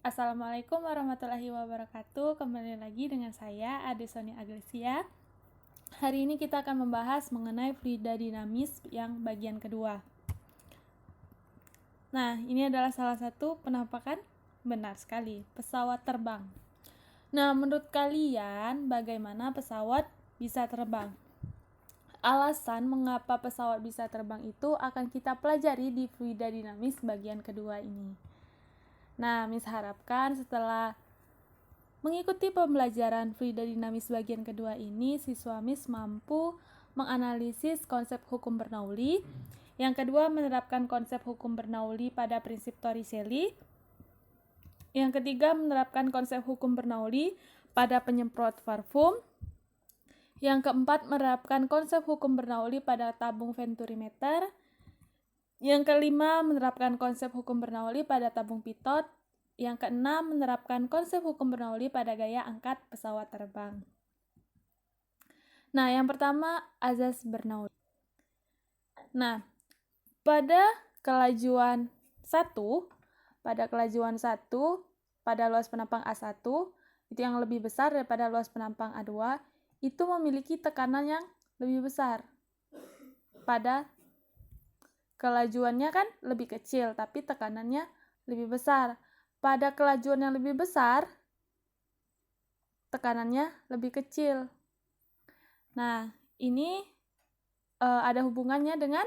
Assalamualaikum warahmatullahi wabarakatuh. Kembali lagi dengan saya, Ade Soni Aglesia. Hari ini kita akan membahas mengenai fluida dinamis yang bagian kedua. Nah, ini adalah salah satu penampakan benar sekali, pesawat terbang. Nah, menurut kalian bagaimana pesawat bisa terbang? Alasan mengapa pesawat bisa terbang itu akan kita pelajari di fluida dinamis bagian kedua ini. Nah, Miss harapkan setelah mengikuti pembelajaran fluida dinamis bagian kedua ini, siswa Miss mampu menganalisis konsep hukum Bernoulli. Yang kedua, menerapkan konsep hukum Bernoulli pada prinsip Torricelli. Yang ketiga, menerapkan konsep hukum Bernoulli pada penyemprot parfum. Yang keempat, menerapkan konsep hukum Bernoulli pada tabung venturimeter. Yang kelima, menerapkan konsep hukum Bernoulli pada tabung pitot. Yang keenam, menerapkan konsep hukum Bernoulli pada gaya angkat pesawat terbang. Nah, yang pertama, azas Bernoulli. Nah, pada kelajuan 1, pada luas penampang A1, itu yang lebih besar daripada luas penampang A2, itu memiliki tekanan yang lebih besar. Pada kelajuannya kan lebih kecil, tapi tekanannya lebih besar. Pada kelajuan yang lebih besar, tekanannya lebih kecil. Nah, ini ada hubungannya dengan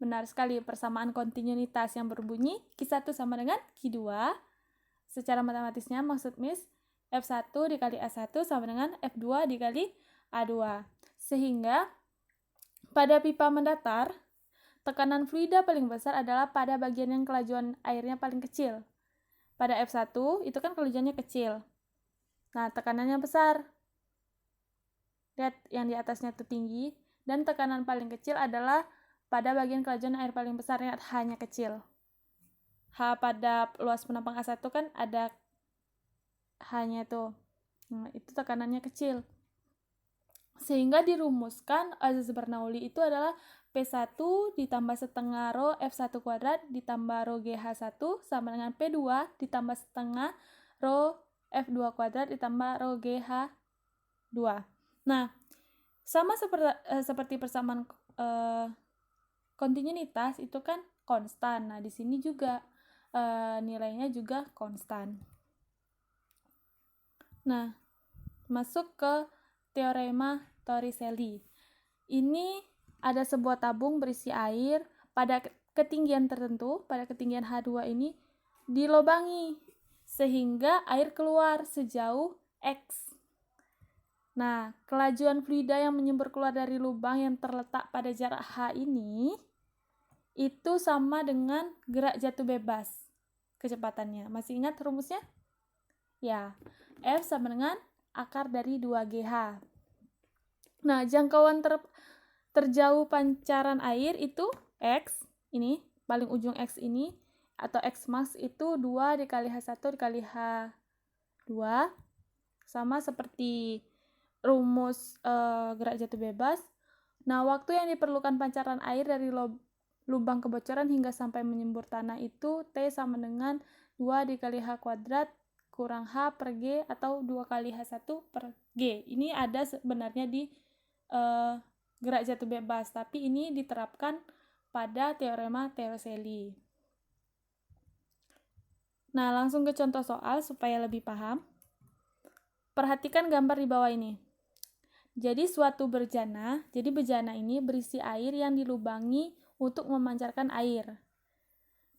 benar sekali persamaan kontinuitas yang berbunyi Q1 sama dengan Q2. Secara matematisnya maksud Miss F1 dikali A1 sama dengan F2 dikali A2. Sehingga pada pipa mendatar, tekanan fluida paling besar adalah pada bagian yang kelajuan airnya paling kecil. Pada F1 itu kan kelajuannya kecil. Nah, tekanannya besar. Lihat yang di atasnya itu tinggi. Dan tekanan paling kecil adalah pada bagian kelajuan air paling besar, lihat H-nya kecil. H pada luas penampang A1 kan ada H-nya tuh. Nah, itu tekanannya kecil. Sehingga dirumuskan azas Bernoulli itu adalah P1 ditambah setengah rho F1 kuadrat ditambah rho GH1 sama dengan P2 ditambah setengah rho F2 kuadrat ditambah rho GH2. Nah, sama seperti persamaan kontinuitas itu kan konstan. Nah, di sini juga nilainya juga konstan. Nah, masuk ke teorema Torricelli. Ini ada sebuah tabung berisi air pada ketinggian tertentu, pada ketinggian H2 ini dilobangi sehingga air keluar sejauh X. Nah, kelajuan fluida yang menyembur keluar dari lubang yang terletak pada jarak H ini itu sama dengan gerak jatuh bebas kecepatannya. Masih ingat rumusnya? Ya, F sama dengan akar dari 2GH. Nah, jangkauan terjauh pancaran air itu X, ini, paling ujung X ini, atau X max itu 2 dikali H1 dikali H2, sama seperti rumus gerak jatuh bebas. Nah, waktu yang diperlukan pancaran air dari lubang kebocoran hingga sampai menyembur tanah itu T sama dengan 2 dikali H kuadrat kurang H per G atau 2 kali H1 per G. Ini ada sebenarnya di gerak jatuh bebas, tapi ini diterapkan pada teorema Torricelli. Nah, langsung ke contoh soal supaya lebih paham. Perhatikan gambar di bawah ini. Jadi suatu bejana, ini berisi air yang dilubangi untuk memancarkan air.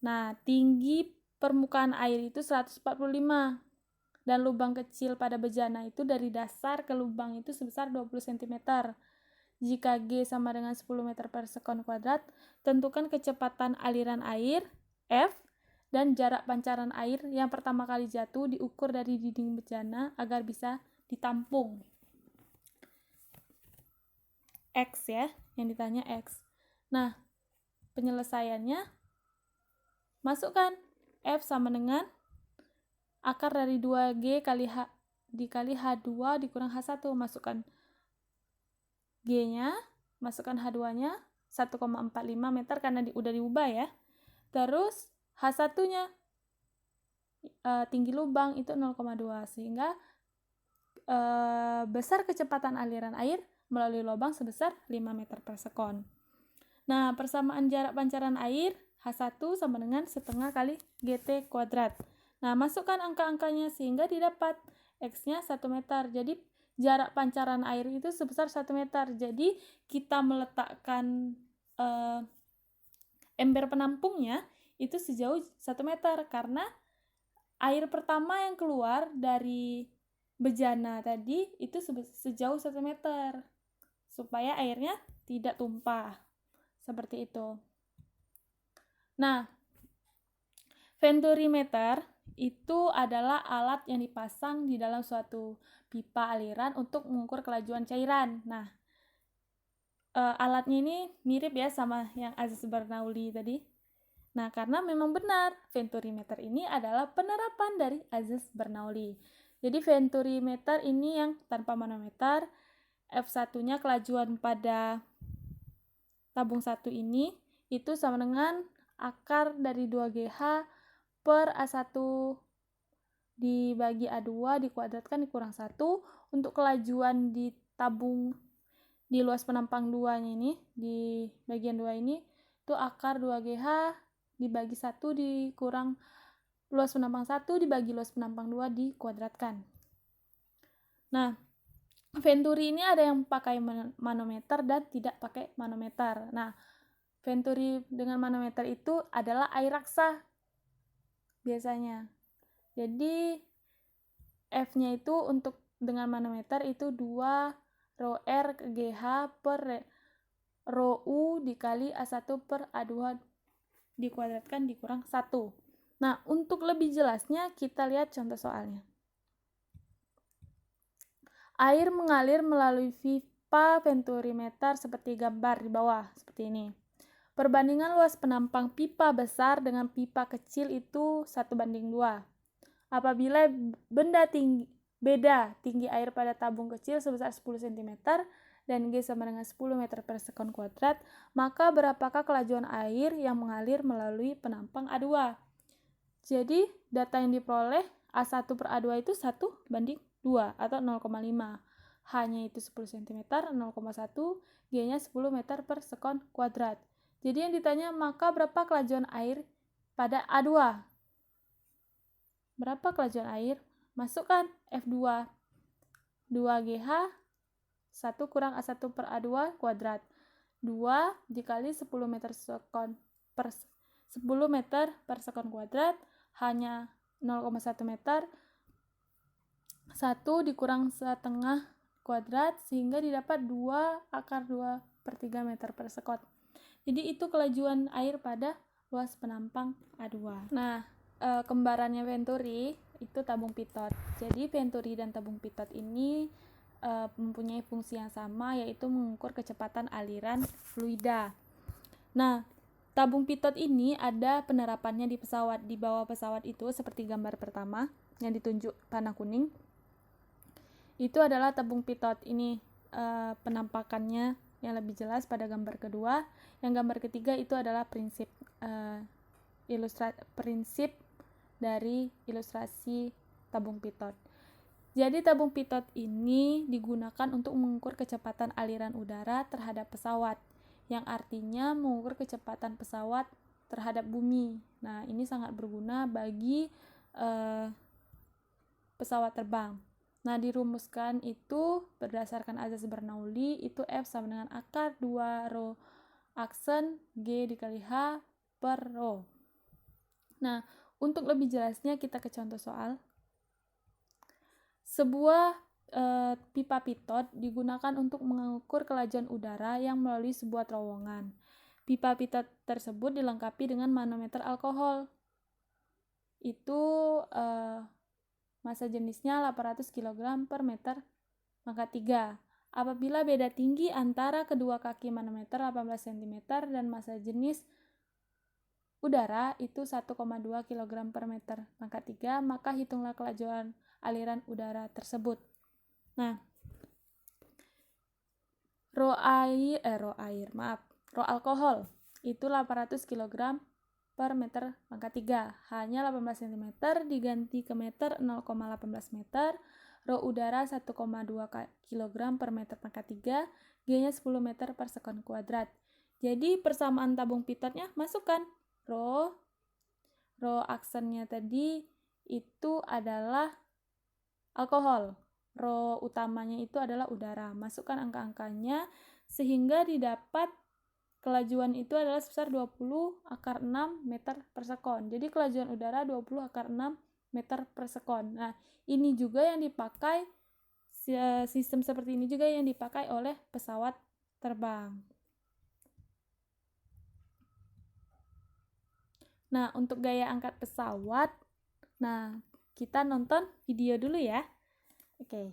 Nah, tinggi permukaan air itu 145 dan lubang kecil pada bejana itu dari dasar ke lubang itu sebesar 20 cm. Jika G sama dengan 10 meter per sekon kuadrat, tentukan kecepatan aliran air F dan jarak pancaran air yang pertama kali jatuh diukur dari dinding bejana agar bisa ditampung. X ya, yang ditanya X. Nah, penyelesaiannya masukkan F sama dengan akar dari 2G dikali H2 dikurang H1. Masukkan G-nya, masukkan H2-nya 1,45 meter karena udah diubah ya. Terus H1-nya tinggi lubang itu 0,2, sehingga besar kecepatan aliran air melalui lubang sebesar 5 meter per sekon. Nah, persamaan jarak pancaran air H1 sama dengan setengah kali GT kuadrat. Nah, masukkan angka-angkanya sehingga didapat X-nya 1 meter. Jadi, jarak pancaran air itu sebesar 1 meter. Jadi, kita meletakkan ember penampungnya itu sejauh 1 meter karena air pertama yang keluar dari bejana tadi itu sejauh 1 meter supaya airnya tidak tumpah seperti itu. Nah, venturimeter itu adalah alat yang dipasang di dalam suatu pipa aliran untuk mengukur kelajuan cairan. Nah, alatnya ini mirip ya sama yang azas Bernoulli tadi. Nah, karena memang benar, venturimeter ini adalah penerapan dari azas Bernoulli. Jadi, venturimeter ini yang tanpa manometer, F1-nya kelajuan pada tabung 1 ini, itu sama dengan akar dari 2GH per A1 dibagi A2 dikuadratkan dikurang 1. Untuk kelajuan di tabung di luas penampang 2-nya ini, di bagian 2 ini, itu akar 2GH dibagi 1 dikurang luas penampang 1 dibagi luas penampang 2 dikuadratkan. Nah, venturi ini ada yang pakai manometer dan tidak pakai manometer. Nah, venturi dengan manometer itu adalah air raksa biasanya. Jadi, F-nya itu untuk dengan manometer itu 2 rho R GH per rho U dikali A1 per A2 dikuadratkan dikurang 1. Nah, untuk lebih jelasnya kita lihat contoh soalnya. Air mengalir melalui pipa venturimeter seperti gambar di bawah, seperti ini. Perbandingan luas penampang pipa besar dengan pipa kecil itu 1:2. Apabila beda tinggi air pada tabung kecil sebesar 10 cm dan G sama dengan 10 meter per sekon kuadrat, maka berapakah kelajuan air yang mengalir melalui penampang A2? Jadi, data yang diperoleh A1 per A2 itu 1:2 atau 0,5. H-nya itu 10 cm, 0,1, G-nya 10 meter per sekon kuadrat. Jadi yang ditanya, maka berapa kelajuan air pada A2? Berapa kelajuan air? Masukkan F2. 2GH 1 kurang A1 per A2 kuadrat. 2 dikali 10 meter per sekon kuadrat, hanya 0,1 meter. 1 dikurang setengah kuadrat sehingga didapat 2 akar 2 per 3 meter per sekon. Jadi itu kelajuan air pada luas penampang A2. Nah, kembarannya venturi itu tabung pitot. Jadi venturi dan tabung pitot ini mempunyai fungsi yang sama, yaitu mengukur kecepatan aliran fluida. Nah, tabung pitot ini ada penerapannya di pesawat. Di bawah pesawat itu seperti gambar pertama yang ditunjuk panah kuning. Itu adalah tabung pitot. Ini penampakannya yang lebih jelas pada gambar kedua. Yang gambar ketiga itu adalah prinsip dari ilustrasi tabung pitot. Jadi tabung pitot ini digunakan untuk mengukur kecepatan aliran udara terhadap pesawat, yang artinya mengukur kecepatan pesawat terhadap bumi. Nah, ini sangat berguna bagi pesawat terbang. Nah, dirumuskan itu berdasarkan azas Bernoulli, itu F sama dengan akar 2 rho aksen G dikali H per rho. Nah, untuk lebih jelasnya kita ke contoh soal. Sebuah pipa pitot digunakan untuk mengukur kelajuan udara yang melalui sebuah terowongan. Pipa pitot tersebut dilengkapi dengan manometer alkohol. Itu massa jenisnya 800 kg per meter pangkat 3. Apabila beda tinggi antara kedua kaki manometer 18 cm dan massa jenis udara itu 1,2 kg per meter pangkat 3, maka hitunglah kelajuan aliran udara tersebut. Nah, rho alkohol itu 800 kg per meter pangkat 3. Hanya 18 cm diganti ke meter 0,18 meter. Rho udara 1,2 kg per meter pangkat 3. G-nya 10 meter per sekon kuadrat. Jadi persamaan tabung pitotnya masukkan rho aksennya tadi itu adalah alkohol. Rho utamanya itu adalah udara. Masukkan angka-angkanya sehingga didapat kelajuan itu adalah sebesar 20/6 meter per sekon. Jadi kelajuan udara 20/6 meter per sekon. Nah, ini juga yang dipakai, sistem seperti ini juga yang dipakai oleh pesawat terbang. Nah, untuk gaya angkat pesawat, nah kita nonton video dulu ya. Oke.